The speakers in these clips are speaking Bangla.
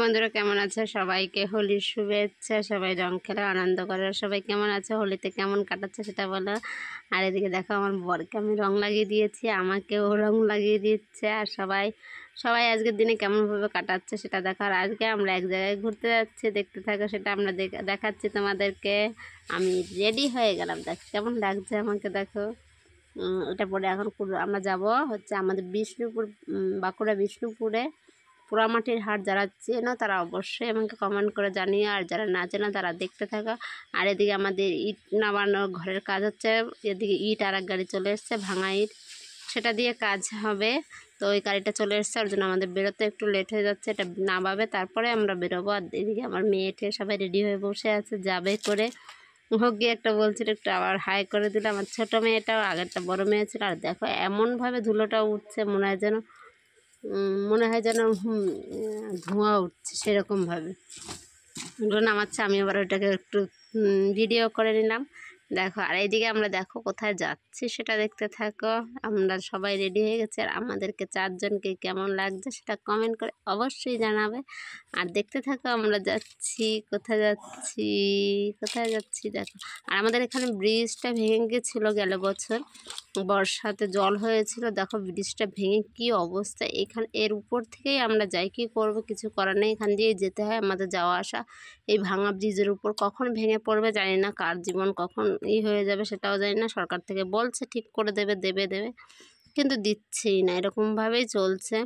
বন্ধুরা, কেমন আছে? সবাইকে হোলির শুভেচ্ছা। সবাই রং খেলে আনন্দ করে। সবাই কেমন আছে, হোলিতে কেমন কাটাচ্ছে সেটা বলো। আর এদিকে দেখো, আমার বরকে আমি রং লাগিয়ে দিয়েছি, আমাকেও রং লাগিয়ে দিচ্ছে। আর সবাই সবাই আজকের দিনে কেমনভাবে কাটাচ্ছে সেটা দেখো। আর আজকে আমরা এক জায়গায় ঘুরতে যাচ্ছি, দেখতে থাকো, সেটা আমরা দেখাচ্ছি তোমাদেরকে। আমি রেডি হয়ে গেলাম, দেখো কেমন লাগছে আমাকে, দেখো। এটা পরে এখন আমরা যাব হচ্ছে আমাদের বিষ্ণুপুর, বাঁকুড়া বিষ্ণুপুরে পোড়ামাটির হাট। যারা চেনো তারা অবশ্যই আমাকে কমেন্ট করে জানিয়ে, আর যারা না চেনো তারা দেখতে থাকো। আর এদিকে আমাদের ইট নামানো ঘরের কাজ হচ্ছে, এদিকে ইট আর এক গাড়ি চলে এসছে, ভাঙা ইট, সেটা দিয়ে কাজ হবে। তো ওই গাড়িটা চলে এসছে, ওর জন্য আমাদের বেরোতে একটু লেট হয়ে যাচ্ছে। এটা নামাবে তারপরে আমরা বেরোবো। আর এদিকে আমার মেয়েটে সবাই রেডি হয়ে বসে আছে, যাবে করে হোক গিয়ে একটা বলছিল, একটু আবার হাই করে দিলাম। আমার ছোটো মেয়েটাও, আগেরটা বড় মেয়ে ছিল। আর দেখো এমনভাবে ধুলোটা উঠছে, মনে হয় যেন ধোঁয়া উঠছে সেরকমভাবে ধুলো নামাচ্ছে। আমি আবার ওটাকে একটু ভিডিও করে নিলাম, দেখো। আর এইদিকে আমরা দেখো কোথায় যাচ্ছি সেটা দেখতে থাকো। আমরা সবাই রেডি হয়ে গেছি, আর আমাদেরকে চারজনকে কেমন লাগছে সেটা কমেন্ট করে অবশ্যই জানাবে। আর দেখতে থাকো আমরা যাচ্ছি, কোথায় যাচ্ছি দেখো। আর আমাদের এখানে ব্রিজটা ভেঙে গেছিলো গেল বছর, বর্ষাতে জল হয়েছিল। দেখো ব্রিজটা ভেঙে কি অবস্থা। এর উপর থেকেই আমরা যাই, কি করব, কিছু করার নেই, এখান দিয়ে যেতে হয় আমাদের যাওয়া আসা। এই ভাঙা ব্রিজের উপর কখন ভেঙে পড়বে জানি না, কার জীবন কখন হয়ে যাবে সেটাও জানি না। সরকার থেকে বলছে ঠিক করে দেবে, কিন্তু দিচ্ছেই না, এরকমভাবেই চলছে।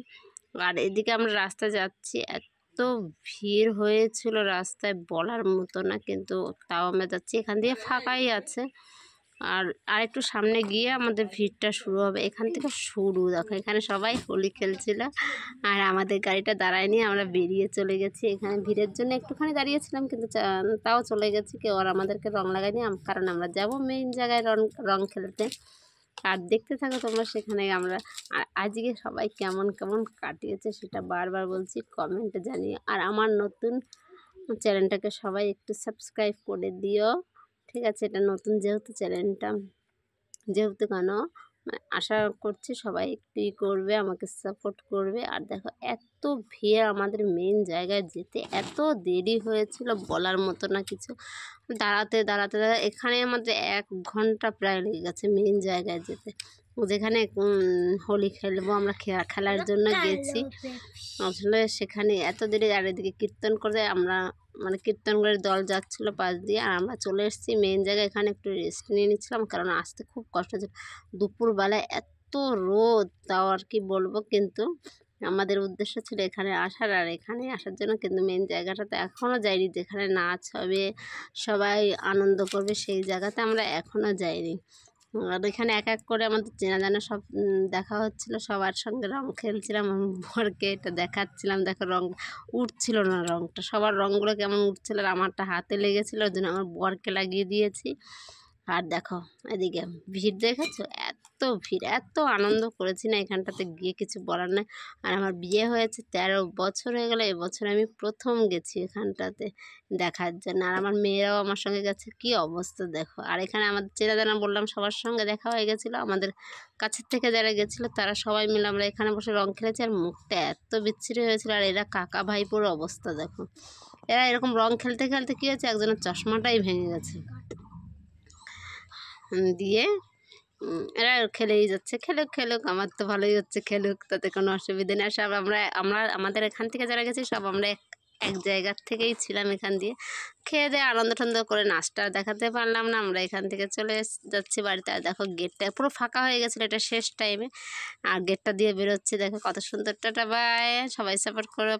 আর এদিকে আমরা রাস্তায় যাচ্ছি, এত ভিড় হয়েছিল রাস্তায় বলার মতো না, কিন্তু তাও আমরা যাচ্ছি। এখান দিয়ে ফাঁকাই আছে, আর একটু সামনে গিয়ে আমাদের ভিড়টা শুরু হবে। এখান থেকে শুরু, দেখো এখানে সবাই হোলি খেলছিল, আর আমাদের গাড়িটা দাঁড়ায়নি, আমরা বেরিয়ে চলে গেছি। এখানে ভিড়ের জন্য একটুখানি দাঁড়িয়েছিলাম, কিন্তু তাও চলে গেছি। কেউ আর আমাদেরকে রং লাগায়নি, কারণ আমরা যাব মেইন জায়গায় রং খেলতে। আর দেখতে থাকো তোমরা সেখানে আমরা। আর আজকে সবাই কেমন কেমন কাটিয়েছে সেটা বারবার বলছি, কমেন্টে জানিয়ে। আর আমার নতুন চ্যানেলটাকে সবাই একটু সাবস্ক্রাইব করে দিও, ঠিক আছে? এটা নতুন যেহেতু কেন আশা করছি সবাই একটু করবে, আমাকে সাপোর্ট করবে। আর দেখো এত ভিড়, আমাদের মেন জায়গায় যেতে এত দেরি হয়েছিল বলার মতো না কিছু। দাঁড়াতে এখানে আমাদের 1 ঘন্টা প্রায় লেগে গেছে মেন জায়গায় যেতে, যেখানে হোলি খেলবো আমরা, খেলার জন্য গেছি। আসলে সেখানে এত দেরি। আর এদিকে কীর্তন করে আমরা, কীর্তন করে দল যাচ্ছিলো পাশ দিয়ে, আর আমরা চলে এসেছি মেন জায়গায়। এখানে একটু রেস্ট নিয়ে নিচ্ছিলাম, কারণ আসতে খুব কষ্ট হচ্ছে, দুপুরবেলায় এত রোদ, তাও আর কি বলবো। কিন্তু আমাদের উদ্দেশ্য ছিল এখানে আসার, আর এখানে আসার জন্য কিন্তু মেন জায়গাটাতে এখনও যাইনি, যেখানে নাচ হবে, সবাই আনন্দ করবে, সেই জায়গাতে আমরা এখনও যাইনি। আর এখানে এক এক করে আমাদের চেনা জানা সব দেখা হচ্ছিলো, সবার সঙ্গে রং খেলছিলাম। বরকে এটা দেখাচ্ছিলাম, দেখো রং উঠছিল না, রংটা সবার রঙগুলো কেমন উঠছিল, আর আমারটা হাতে লেগেছিলো, ওই জন্য আমার বরকে লাগিয়ে দিয়েছি। আর দেখো এদিকে ভিড় দেখেছো, এত ভিড়, এত আনন্দ করেছি না এখানটাতে গিয়ে, কিছু বলার নাই। আর আমার বিয়ে হয়েছে 13 বছর হয়ে গেলো, এবছর আমি প্রথম গেছি এখানটাতে দেখার জন্য। আর আমার মেয়েরাও আমার সঙ্গে গেছে, কি অবস্থা দেখো। আর এখানে আমাদের চেনা জানা বললাম, সবার সঙ্গে দেখা হয়ে গেছিলো। আমাদের কাছের থেকে যারা গেছিলো তারা সবাই মিলে আমরা এখানে বসে রং খেলেছি। আর মুখটা এত বিচ্ছিরি হয়েছিল। আর এরা কাকা ভাইপোর অবস্থা দেখো, এরা এরকম রং খেলতে খেলতে কী হয়েছে, একজনের চশমাটাই ভেঙে গেছে। দিয়ে এরা খেলেই যাচ্ছে, খেলুক, আমার তো ভালোই হচ্ছে, খেলুক, তাতে কোনো অসুবিধা নেই। সব আমাদের এখান থেকে যারা গেছি সব আমরা এক জায়গার থেকেই ছিলাম। এখান দিয়ে খেয়ে দিয়ে আনন্দ টানন্দ করে নাচটা দেখাতে পারলাম না, আমরা এখান থেকে চলে যাচ্ছি বাড়িতে। আর দেখো গেটটা পুরো ফাঁকা হয়ে গেছিলো, এটা শেষ টাইমে, আর গেটটা দিয়ে বেরোচ্ছি, দেখো কত সুন্দর। টাটা বাই, সবাই সাপোর্ট করে।